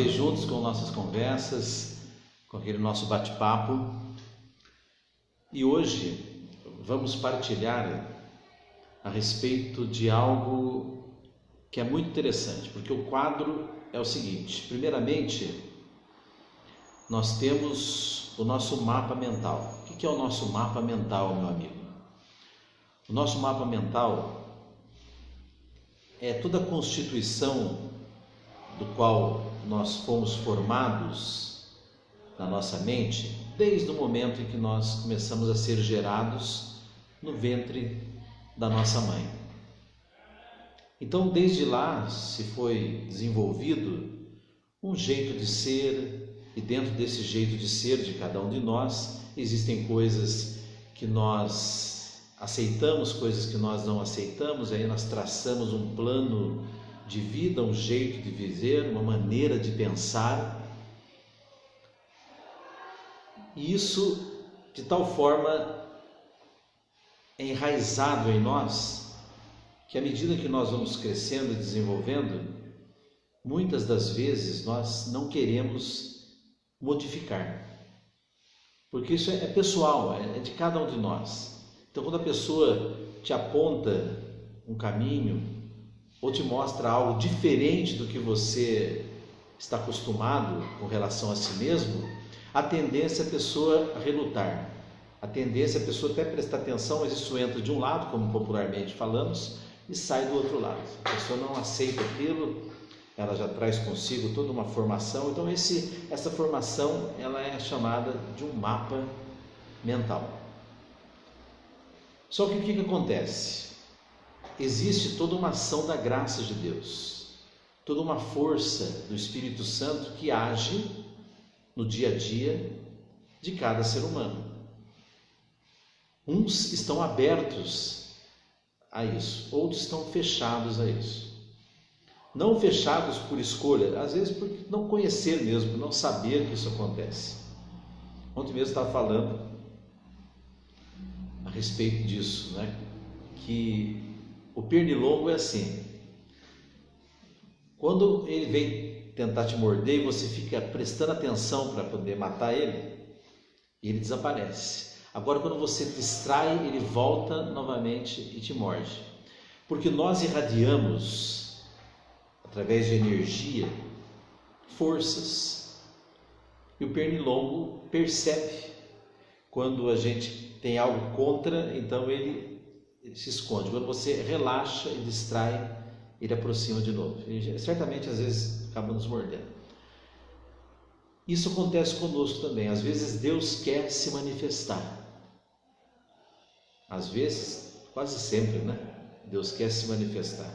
aí juntos com nossas conversas, com aquele nosso bate-papo. E hoje vamos partilhar a respeito de algo que é muito interessante, porque o quadro é o seguinte: primeiramente, nós temos o nosso mapa mental. O que é o nosso mapa mental, meu amigo? O nosso mapa mental é toda a constituição do qual nós fomos formados na nossa mente, desde o momento em que nós começamos a ser gerados no ventre da nossa mãe. Então, desde lá se foi desenvolvido um jeito de ser, e dentro desse jeito de ser de cada um de nós, existem coisas que nós aceitamos, coisas que nós não aceitamos, aí nós traçamos um plano de vida, um jeito de viver, uma maneira de pensar. E isso, de tal forma, é enraizado em nós, que à medida que nós vamos crescendo e desenvolvendo, muitas das vezes nós não queremos modificar. Porque isso é pessoal, é de cada um de nós. Então, quando a pessoa te aponta um caminho, ou te mostra algo diferente do que você está acostumado com relação a si mesmo, a tendência é a pessoa relutar, a tendência é a pessoa até prestar atenção, mas isso entra de um lado, como popularmente falamos, e sai do outro lado. A pessoa não aceita aquilo, ela já traz consigo toda uma formação. Então essa formação ela é chamada de um mapa mental. Só que o que acontece? Existe toda uma ação da graça de Deus, toda uma força do Espírito Santo que age no dia a dia de cada ser humano. Uns estão abertos a isso, outros estão fechados a isso. Não fechados por escolha, às vezes por não conhecer mesmo, por não saber que isso acontece. Ontem mesmo estava falando a respeito disso, né? Que o pernilongo é assim: quando ele vem tentar te morder e você fica prestando atenção para poder matar ele, ele desaparece. Agora, quando você distrai, ele volta novamente e te morde. Porque nós irradiamos, através de energia, forças. E o pernilongo percebe quando a gente tem algo contra, então ele se esconde. Quando você relaxa e distrai, ele aproxima de novo. E certamente, às vezes, acaba nos mordendo. Isso acontece conosco também. Às vezes Deus quer se manifestar. Às vezes, quase sempre, né? Deus quer se manifestar.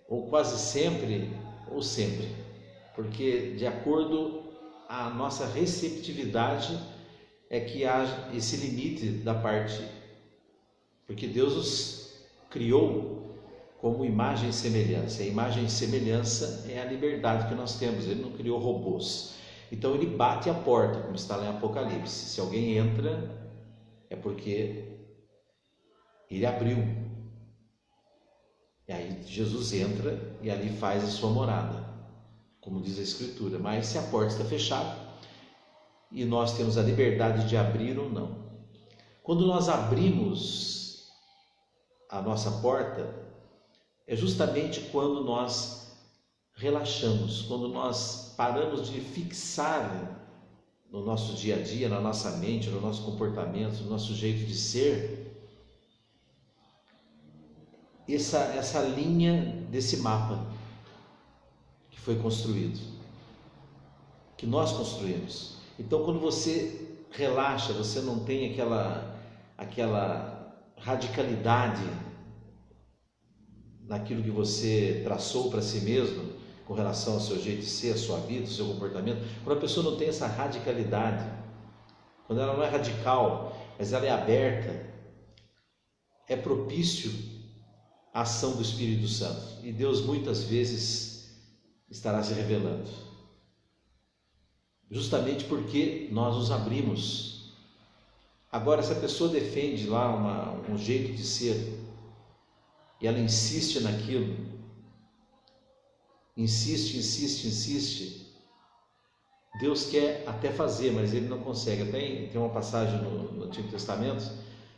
Ou quase sempre, ou sempre. Porque de acordo a nossa receptividade é que há esse limite da parte. Porque Deus os criou como imagem e semelhança. A imagem e semelhança é a liberdade que nós temos. Ele não criou robôs. Então ele bate a porta, como está lá em Apocalipse. Se alguém entra, é porque ele abriu. E aí Jesus entra e ali faz a sua morada, como diz a Escritura. Mas se a porta está fechada e nós temos a liberdade de abrir ou não. Quando nós abrimos a nossa porta, é justamente quando nós relaxamos, quando nós paramos de fixar no nosso dia a dia, na nossa mente, no nosso comportamento, no nosso jeito de ser, essa linha desse mapa que foi construído, que nós construímos. Então, quando você relaxa, você não tem aquela radicalidade naquilo que você traçou para si mesmo com relação ao seu jeito de ser, a sua vida, o seu comportamento. Quando a pessoa não tem essa radicalidade, quando ela não é radical, mas ela é aberta, é propício à ação do Espírito Santo. E Deus muitas vezes estará se revelando. Justamente porque nós nos abrimos. Agora, se a pessoa defende lá um jeito de ser, e ela insiste naquilo, insiste, Deus quer até fazer, mas Ele não consegue. Tem uma passagem no Antigo Testamento,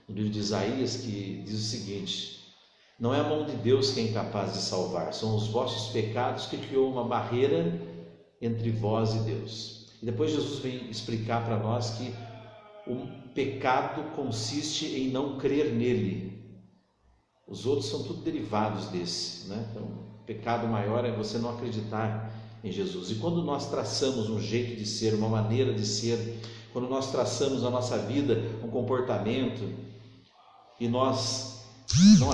no livro de Isaías, que diz o seguinte: não é a mão de Deus que é incapaz de salvar, são os vossos pecados que criou uma barreira entre vós e Deus. E depois Jesus vem explicar para nós que o pecado consiste em não crer nele. Os outros são tudo derivados desse, né? Então, o pecado maior é você não acreditar em Jesus. E quando nós traçamos um jeito de ser, uma maneira de ser, quando nós traçamos na nossa vida um comportamento e nós não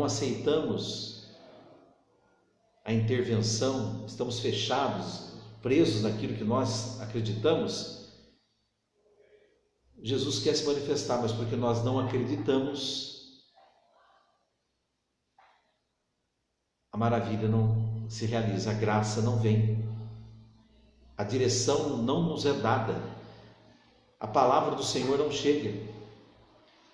aceitamos a intervenção, estamos fechados, presos naquilo que nós acreditamos, Jesus quer se manifestar, mas porque nós não acreditamos, a maravilha não se realiza, a graça não vem, a direção não nos é dada, a palavra do Senhor não chega.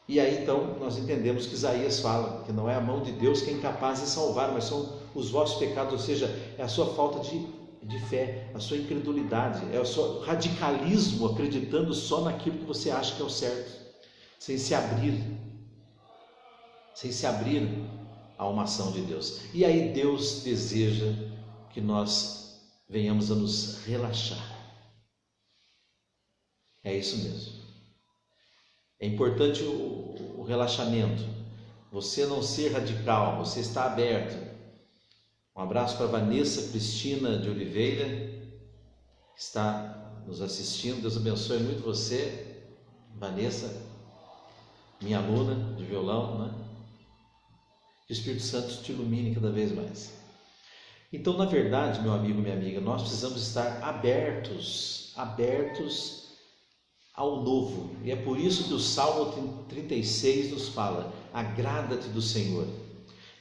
E aí então nós entendemos que Isaías fala que não é a mão de Deus que é incapaz de salvar, mas são os vossos pecados, ou seja, é a sua falta de fé, a sua incredulidade, é o seu radicalismo, acreditando só naquilo que você acha que é o certo, sem se abrir a uma ação de Deus. E aí Deus deseja que nós venhamos a nos relaxar. É isso mesmo. É importante o relaxamento, você não ser radical, você está aberto. Um abraço para Vanessa Cristina de Oliveira, que está nos assistindo. Deus abençoe muito você, Vanessa, minha aluna de violão, né? Que o Espírito Santo te ilumine cada vez mais. Então, na verdade, meu amigo, minha amiga, nós precisamos estar abertos ao novo. E é por isso que o Salmo 36 nos fala: agrada-te do Senhor,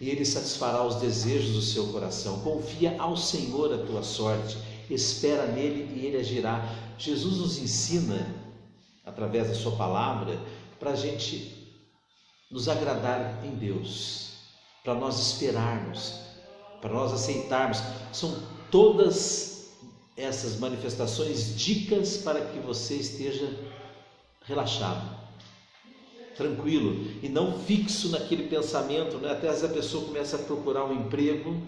e Ele satisfará os desejos do seu coração. Confia ao Senhor a tua sorte, espera nele e Ele agirá. Jesus nos ensina, através da sua palavra, para a gente nos agradar em Deus, para nós esperarmos, para nós aceitarmos. São todas essas manifestações dicas para que você esteja relaxado, tranquilo e não fixo naquele pensamento, né? Até às vezes a pessoa começa a procurar um emprego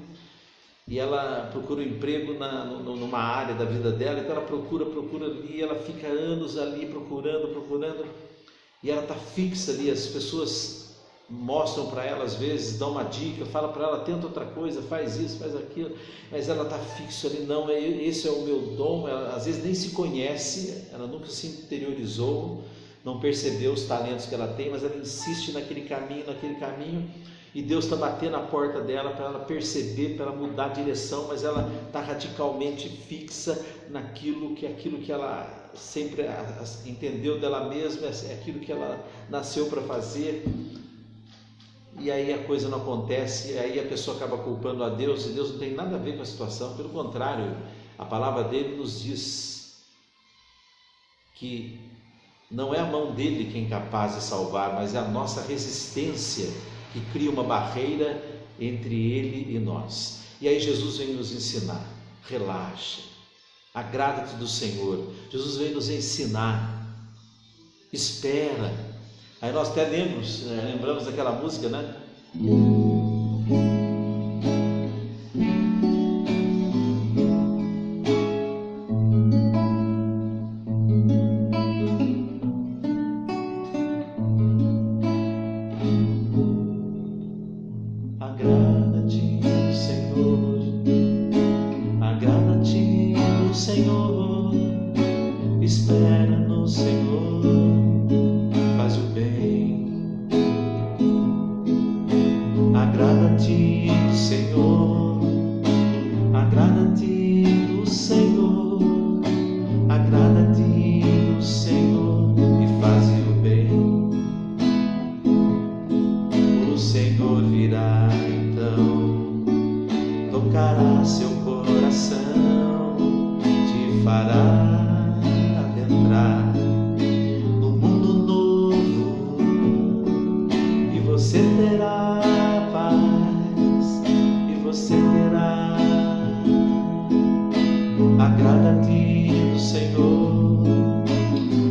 e ela procura um emprego numa área da vida dela, então ela procura ali, ela fica anos ali procurando e ela está fixa ali. As pessoas mostram para ela, às vezes dão uma dica, fala para ela: tenta outra coisa, faz isso, faz aquilo, mas ela está fixa ali. Não, esse é o meu dom. Ela às vezes nem se conhece, ela nunca se interiorizou, não percebeu os talentos que ela tem, mas ela insiste naquele caminho, e Deus está batendo a porta dela para ela perceber, para ela mudar a direção, mas ela está radicalmente fixa naquilo que ela sempre entendeu dela mesma, é aquilo que ela nasceu para fazer. E aí a coisa não acontece, e aí a pessoa acaba culpando a Deus, e Deus não tem nada a ver com a situação. Pelo contrário, a palavra dele nos diz que não é a mão dele que é incapaz de salvar, mas é a nossa resistência que cria uma barreira entre ele e nós. E aí Jesus vem nos ensinar: relaxa, agrada-te do Senhor. Jesus vem nos ensinar: espera. Aí nós até lembramos daquela música, né? Agrada-te do Senhor, agrada-te do Senhor, espera no Senhor, faz o bem. Agrada-te do Senhor, agrada-te do Senhor, agrada-te do Senhor e faz o bem. O Senhor virá então, tocará seu coração, te fará adentrar no mundo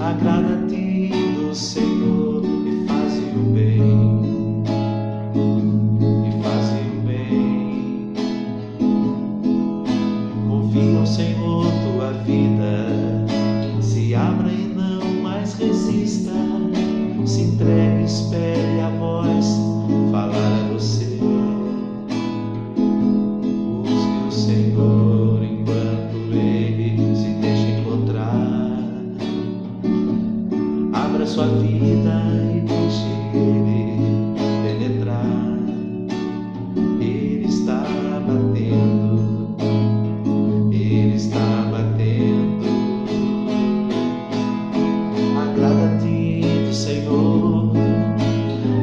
Agrada-te do Senhor e faze o bem, e faze o bem. Confia ao Senhor tua vida, se abra e não mais resista, se entregue, espere a voz falar a você. Busque o Senhor enquanto Ele se deixa encontrar. Abra sua vida e deixe Ele penetrar. Ele está batendo, Ele está batendo. Agrada-te do Senhor,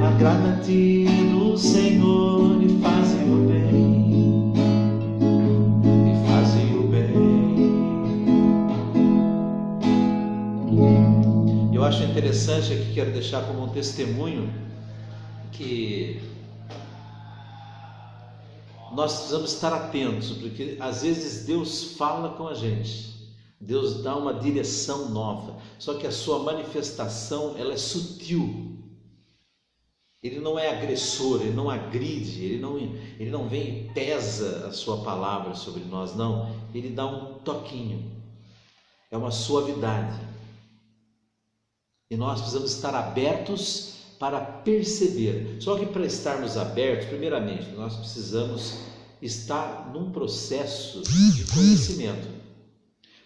agrada-te do Senhor e faze o bem, e faze o bem. Eu acho interessante aqui, quero deixar como um testemunho que nós precisamos estar atentos, porque às vezes Deus fala com a gente, Deus dá uma direção nova, só que a sua manifestação ela é sutil. Ele não é agressor, ele não agride, ele não vem e pesa a sua palavra sobre nós, não. Ele dá um toquinho, é uma suavidade. E nós precisamos estar abertos para perceber. Só que para estarmos abertos, primeiramente, nós precisamos estar num processo de conhecimento.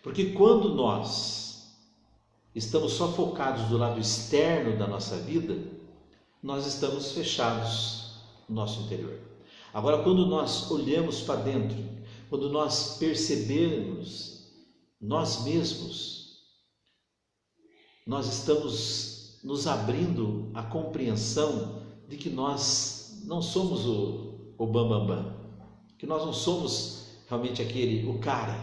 Porque quando nós estamos só focados do lado externo da nossa vida, nós estamos fechados no nosso interior. Agora, quando nós olhamos para dentro, quando nós percebemos nós mesmos, nós estamos nos abrindo à compreensão de que nós não somos o bambambam, que nós não somos realmente o cara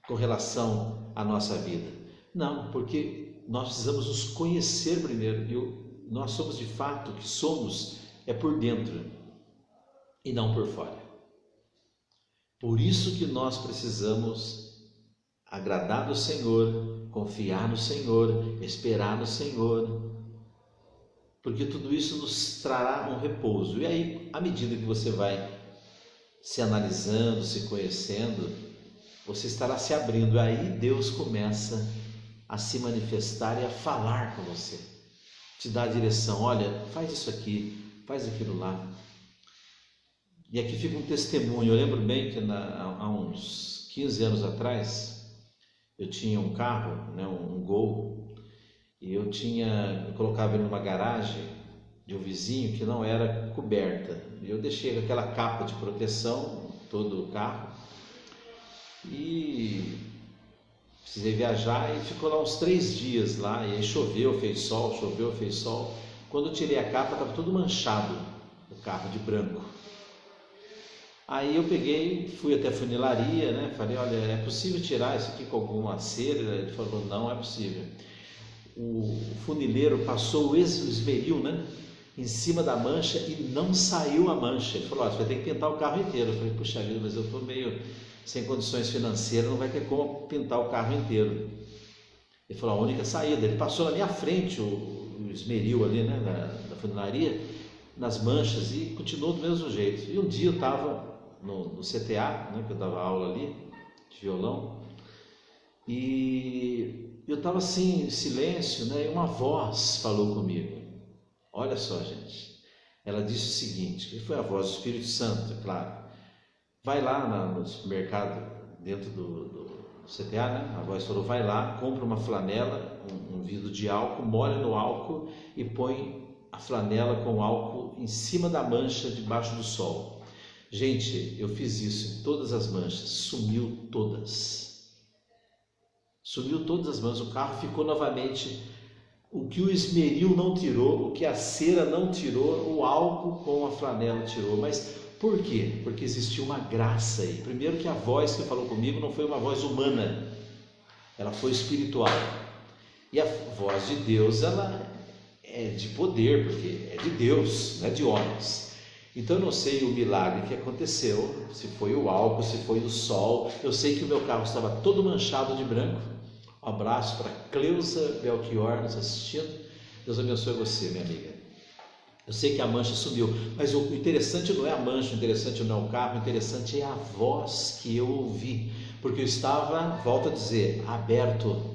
com relação à nossa vida. Não, porque nós precisamos nos conhecer primeiro. Nós somos de fato o que somos é por dentro e não por fora. Por isso que nós precisamos agradar do Senhor, confiar no Senhor, esperar no Senhor, porque tudo isso nos trará um repouso. E aí, à medida que você vai se analisando, se conhecendo, você estará se abrindo, e aí Deus começa a se manifestar e a falar com você, te dá a direção. Olha, faz isso aqui, faz aquilo lá. E aqui fica um testemunho. Eu lembro bem que há uns 15 anos atrás eu tinha um carro, um Gol, e eu colocava ele numa garagem de um vizinho que não era coberta, e eu deixei aquela capa de proteção todo o carro e precisei viajar, e ficou lá uns 3 dias lá, e aí choveu, fez sol. Quando eu tirei a capa, estava tudo manchado o carro de branco. Aí eu peguei, fui até a funilaria, falei, olha, é possível tirar isso aqui com alguma cera? Ele falou, não é possível. O funileiro passou o esmeril, em cima da mancha e não saiu a mancha. Ele falou, olha, você vai ter que pintar o carro inteiro. Eu falei, puxa vida, mas eu estou meio sem condições financeiras, não vai ter como pintar o carro inteiro. Ele falou, a única saída. Ele passou na minha frente o esmeril ali, da funilaria, nas manchas, e continuou do mesmo jeito. E um dia eu estava no CTA, que eu dava aula ali, de violão, e eu estava assim, em silêncio, e uma voz falou comigo. Olha só, gente, ela disse o seguinte, que foi a voz do Espírito Santo, é claro. Vai lá no supermercado, dentro do CTA, a voz falou, vai lá, compra uma flanela, um vidro de álcool, molha no álcool e põe a flanela com álcool em cima da mancha debaixo do sol. Gente, eu fiz isso em todas as manchas, sumiu todas as manchas, o carro ficou novamente, o que o esmeril não tirou, o que a cera não tirou, o álcool com a flanela tirou. Mas por quê? Porque existiu uma graça aí. Primeiro que a voz que falou comigo não foi uma voz humana, ela foi espiritual. E a voz de Deus, ela é de poder, porque é de Deus, não é de homens. Então eu não sei o milagre que aconteceu, se foi o álcool, se foi o sol. Eu sei que o meu carro estava todo manchado de branco. Um abraço para Cleusa Belchior nos assistindo. Deus abençoe você, minha amiga. Eu sei que a mancha sumiu, mas o interessante não é a mancha, o interessante não é o carro, o interessante é a voz que eu ouvi, porque eu estava, volto a dizer, aberto.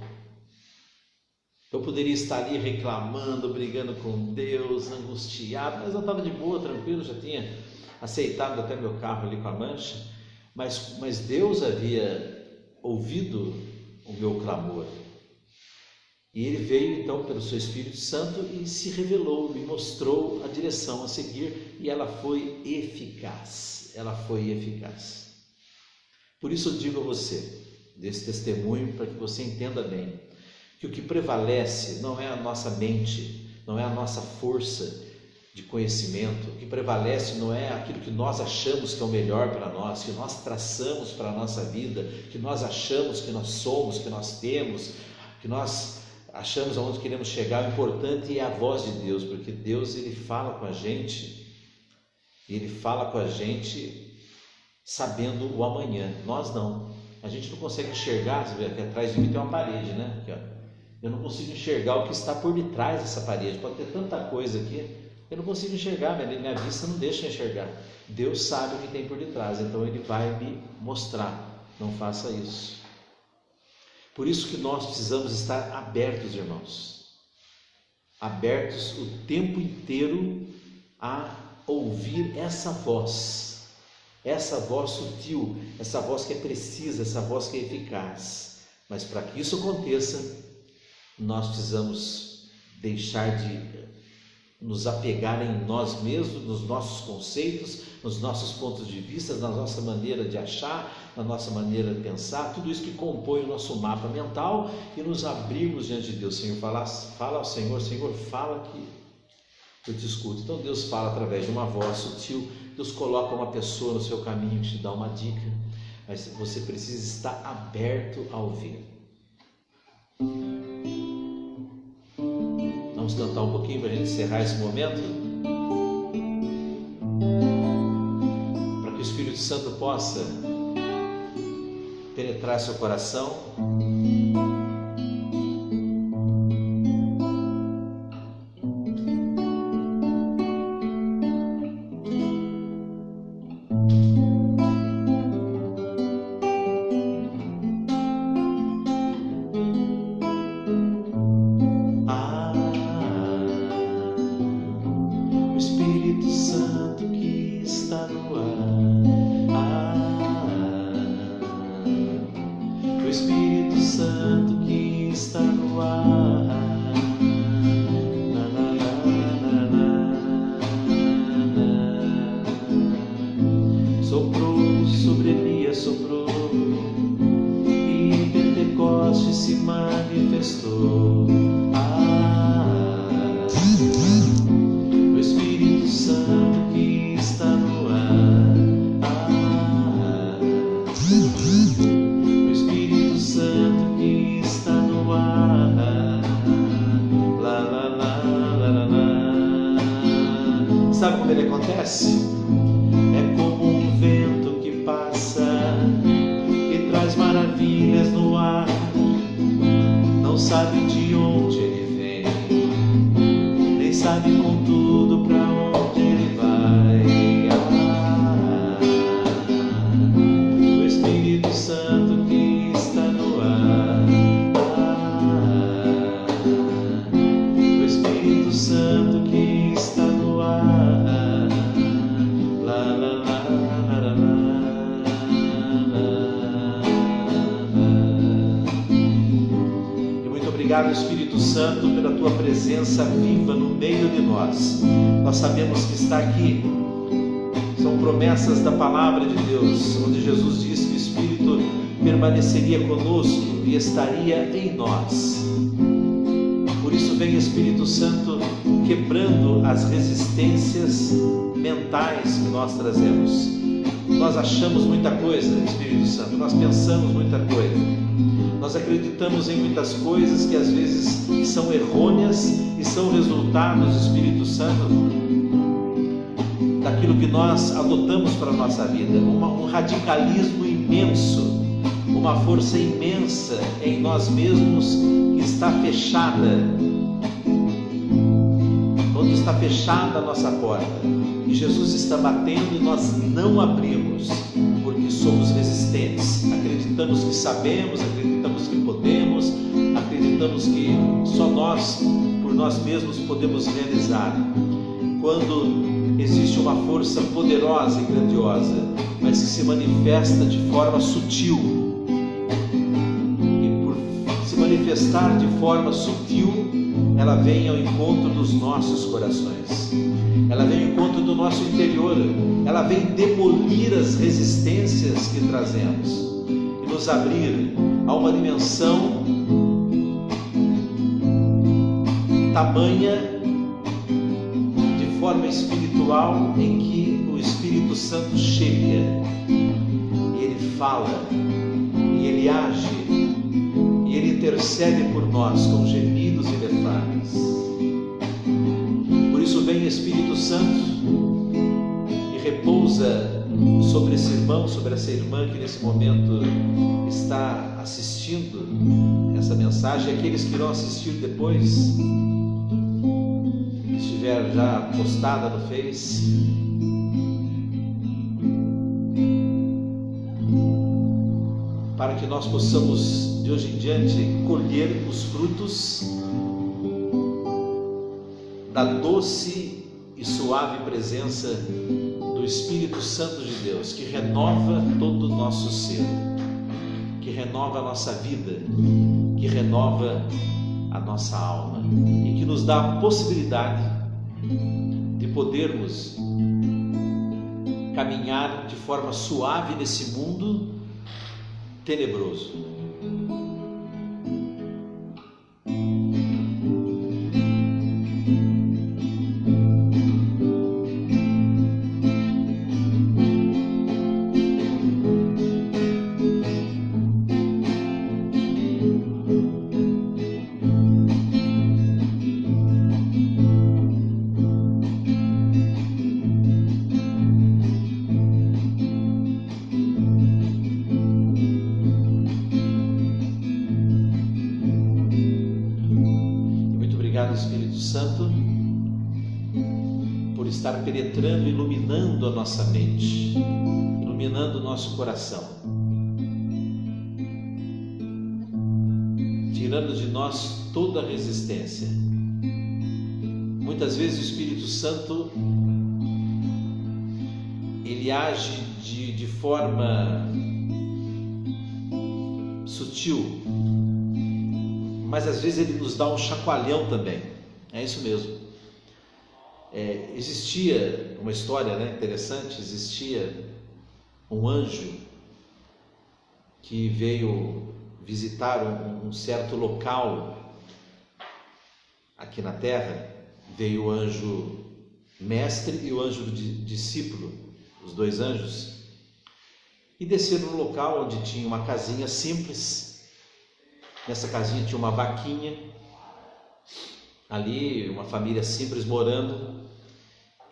Eu poderia estar ali reclamando, brigando com Deus, angustiado, mas eu estava de boa, tranquilo, já tinha aceitado até meu carro ali com a mancha, mas Deus havia ouvido o meu clamor. E Ele veio então pelo seu Espírito Santo e se revelou, me mostrou a direção a seguir, e ela foi eficaz, Por isso eu digo a você, desse testemunho, para que você entenda bem, que o que prevalece não é a nossa mente, não é a nossa força de conhecimento, o que prevalece não é aquilo que nós achamos que é o melhor para nós, que nós traçamos para a nossa vida, que nós achamos que nós somos, que nós temos, que nós achamos aonde queremos chegar. O importante é a voz de Deus, porque Deus, Ele fala com a gente, sabendo o amanhã. Nós não, a gente não consegue enxergar. Você vê aqui atrás de mim tem uma parede, né? Aqui, ó. Eu não consigo enxergar o que está por detrás dessa parede, pode ter tanta coisa aqui, eu não consigo enxergar, minha vista não deixa enxergar. Deus sabe o que tem por detrás, então Ele vai me mostrar. Não faça isso. Por isso que nós precisamos estar abertos, irmãos, abertos o tempo inteiro a ouvir essa voz sutil, essa voz que é precisa, essa voz que é eficaz. Mas para que isso aconteça, nós precisamos deixar de nos apegar em nós mesmos, nos nossos conceitos, nos nossos pontos de vista, na nossa maneira de achar, na nossa maneira de pensar, tudo isso que compõe o nosso mapa mental, e nos abrirmos diante de Deus. Senhor, fala ao Senhor, fala que eu te escuto. Então Deus fala através de uma voz sutil, Deus coloca uma pessoa no seu caminho que te dá uma dica, mas você precisa estar aberto a ouvir. Vamos cantar um pouquinho para a gente encerrar esse momento, para que o Espírito Santo possa penetrar seu coração. Sabe como ele acontece? É como um vento que passa e traz maravilhas no ar. Não sabe de onde ele vem, nem sabe contudo para onde ele vai. O Espírito Santo que está no ar. O Espírito Santo que está no ar. Obrigado, Espírito Santo, pela Tua presença viva no meio de nós. Nós sabemos que está aqui. São promessas da Palavra de Deus, onde Jesus disse que o Espírito permaneceria conosco e estaria em nós. Por isso vem, Espírito Santo, quebrando as resistências mentais que nós trazemos. Nós achamos muita coisa, Espírito Santo, nós pensamos muita coisa. Nós acreditamos em muitas coisas que às vezes são errôneas e são resultados, Espírito Santo, daquilo que nós adotamos para a nossa vida. Um radicalismo imenso uma força imensa em nós mesmos que está fechada. Quando está fechada a nossa porta e Jesus está batendo e nós não abrimos, porque somos resistentes, acreditamos que sabemos, acreditamos que podemos, acreditamos que só nós, por nós mesmos, podemos realizar. Quando existe uma força poderosa e grandiosa, mas que se manifesta de forma sutil, e por se manifestar de forma sutil, ela vem ao encontro dos nossos corações, ela vem ao encontro do nosso interior, ela vem demolir as resistências que trazemos e nos abrir a uma dimensão tamanha, de forma espiritual, em que o Espírito Santo chega e Ele fala, e Ele age, e Ele intercede por nós com gemidos inefáveis. Por isso vem o Espírito Santo e repousa sobre esse irmão, sobre essa irmã que nesse momento está assistindo essa mensagem, e aqueles que irão assistir depois, que estiver já postada no Face, para que nós possamos de hoje em diante colher os frutos da doce e suave presença do Espírito Santo de Deus, que renova todo o nosso ser, que renova a nossa vida, que renova a nossa alma e que nos dá a possibilidade de podermos caminhar de forma suave nesse mundo tenebroso. Espírito Santo, por estar penetrando, iluminando a nossa mente, iluminando o nosso coração, tirando de nós toda a resistência. Muitas vezes o Espírito Santo, ele age de forma sutil, mas às vezes ele nos dá um chacoalhão também. É isso mesmo. Existia uma história, interessante. Existia um anjo que veio visitar um certo local aqui na Terra. Veio o anjo mestre e o anjo discípulo, os dois anjos, e desceram no local onde tinha uma casinha simples. Nessa casinha tinha uma vaquinha, ali uma família simples morando,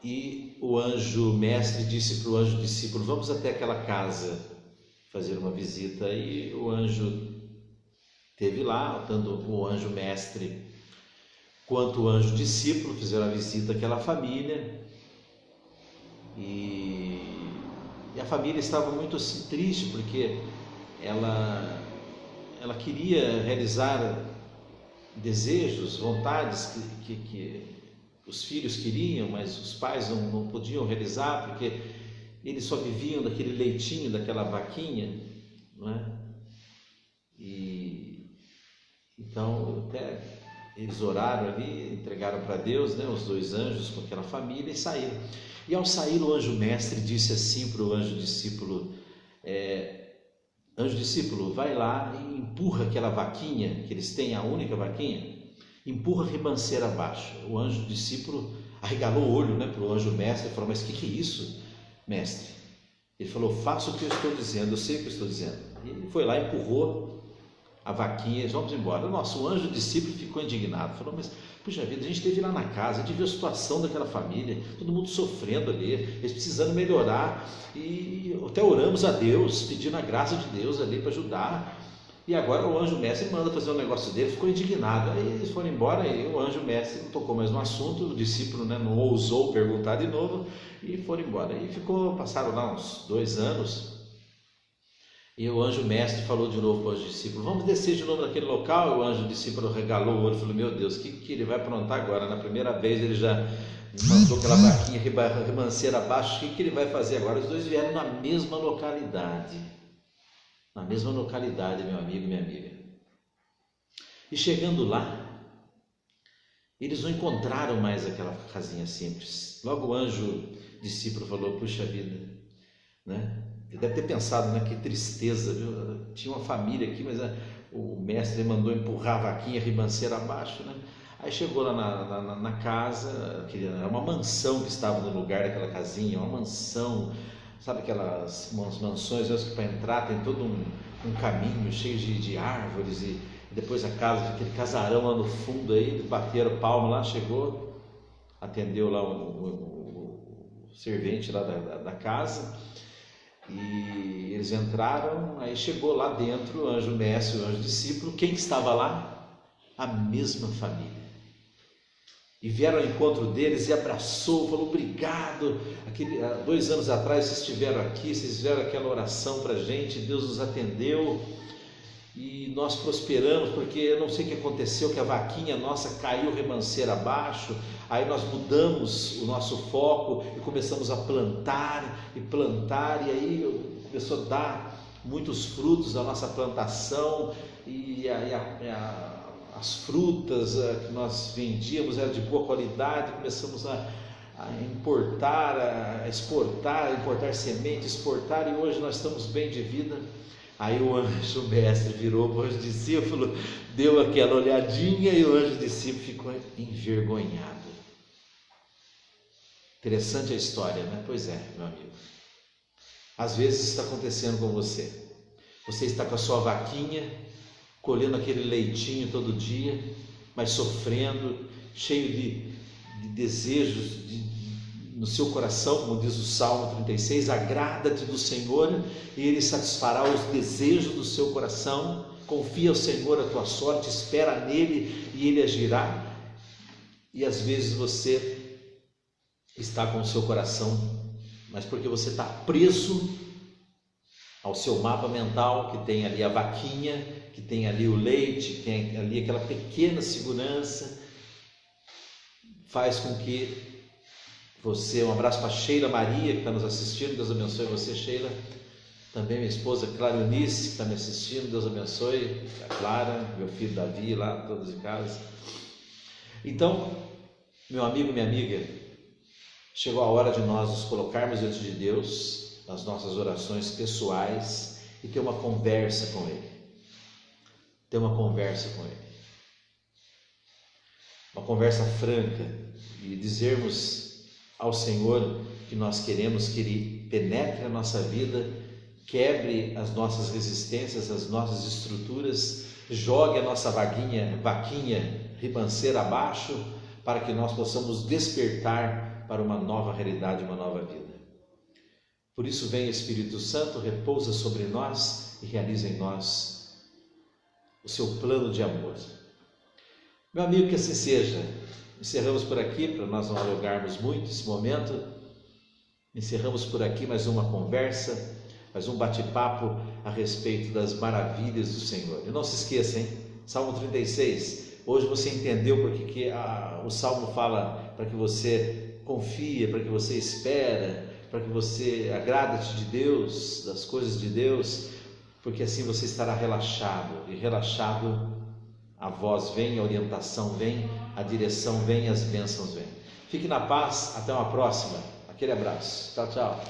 e o anjo mestre disse para o anjo discípulo: vamos até aquela casa fazer uma visita. E o anjo esteve lá, tanto o anjo mestre quanto o anjo discípulo fizeram a visita àquela família, e a família estava muito assim, triste, porque ela queria realizar desejos, vontades que os filhos queriam, mas os pais não podiam realizar, porque eles só viviam daquele leitinho, daquela vaquinha, não é? E então até eles oraram ali, entregaram para Deus, os dois anjos com aquela família, e saíram. E ao sair, o anjo mestre disse assim para o anjo discípulo: anjo discípulo, vai lá e empurra aquela vaquinha que eles têm, a única vaquinha, empurra a ribanceira abaixo. O anjo discípulo arregalou o olho para o anjo mestre e falou: mas o que é isso, mestre? Ele falou: faça o que eu estou dizendo, eu sei o que eu estou dizendo. E ele foi lá, empurrou a vaquinha, eles vamos embora. Nossa, o anjo discípulo ficou indignado, falou: mas Puxa vida, a gente esteve lá na casa, a gente viu a situação daquela família, todo mundo sofrendo ali, eles precisando melhorar, e até oramos a Deus, pedindo a graça de Deus ali para ajudar. E agora o anjo mestre manda fazer um negócio dele, ficou indignado. Aí eles foram embora e o anjo mestre não tocou mais no assunto, o discípulo, né, não ousou perguntar de novo e foram embora. E passaram lá uns 2 anos e o anjo mestre falou de novo para os discípulos: vamos descer de novo naquele local. E o anjo discípulo regalou o olho e falou: meu Deus, o que ele vai aprontar agora? Na primeira vez ele já mandou aquela vaquinha ribanceira abaixo, o que ele vai fazer agora? Os dois vieram na mesma localidade. Na mesma localidade, meu amigo e minha amiga. E chegando lá, eles não encontraram mais aquela casinha simples. Logo o anjo discípulo falou: puxa vida, né? Ele deve ter pensado, né? Que tristeza, viu? Tinha uma família aqui, mas o mestre mandou empurrar a vaquinha ribanceira abaixo, né? Aí chegou lá na casa, era uma mansão que estava no lugar daquela casinha, uma mansão. Sabe aquelas mansões que para entrar tem todo um caminho cheio de árvores e depois a casa, aquele casarão lá no fundo aí, bateram palma lá, chegou, atendeu lá o servente lá da casa e eles entraram, aí chegou lá dentro o anjo mestre, o anjo discípulo, quem que estava lá? A mesma família. E vieram ao encontro deles e abraçou, falou: obrigado, 2 anos atrás vocês estiveram aqui, vocês fizeram aquela oração para a gente, Deus nos atendeu e nós prosperamos, porque eu não sei o que aconteceu, que a vaquinha nossa caiu ribanceira abaixo, aí nós mudamos o nosso foco e começamos a plantar, e aí começou a dar muitos frutos da nossa plantação, e as frutas que nós vendíamos eram de boa qualidade, começamos a importar, a exportar, importar semente, exportar, e hoje nós estamos bem de vida. Aí o anjo mestre virou para o anjo discípulo, deu aquela olhadinha e o anjo discípulo ficou envergonhado. Interessante a história, né? Pois é, meu amigo. Às vezes está acontecendo com você. Você está com a sua vaquinha, colhendo aquele leitinho todo dia, mas sofrendo, cheio de desejos no seu coração, como diz o Salmo 36, agrada-te do Senhor e Ele satisfará os desejos do seu coração. Confia ao Senhor a tua sorte, espera nele e Ele agirá. E às vezes você está com o seu coração, mas porque você está preso ao seu mapa mental, que tem ali a vaquinha, que tem ali o leite, que tem ali aquela pequena segurança, faz com que você, um abraço para Sheila Maria, que está nos assistindo, Deus abençoe você, Sheila, também minha esposa Clara Eunice, que está me assistindo, Deus abençoe, a Clara, meu filho Davi, lá, todos em casa. Então, meu amigo, minha amiga, chegou a hora de nós nos colocarmos diante de Deus, nas nossas orações pessoais, e ter uma conversa com Ele. Ter uma conversa com Ele. Uma conversa franca, e dizermos ao Senhor que nós queremos que Ele penetre a nossa vida, quebre as nossas resistências, as nossas estruturas, jogue a nossa vaquinha ribanceira abaixo, para que nós possamos despertar para uma nova realidade, uma nova vida. Por isso vem Espírito Santo, repousa sobre nós e realiza em nós o seu plano de amor. Meu amigo, que assim seja. Encerramos por aqui, para nós não alongarmos muito esse momento. Encerramos por aqui mais uma conversa, mais um bate-papo a respeito das maravilhas do Senhor. E não se esqueça, hein? Salmo 36. Hoje você entendeu porque o Salmo fala para que você confie, para que você espera, para que você agrade-te de Deus, das coisas de Deus, porque assim você estará relaxado, e relaxado a voz vem, a orientação vem, a direção vem, as bênçãos vêm. Fique na paz, até uma próxima. Aquele abraço. Tchau, tchau.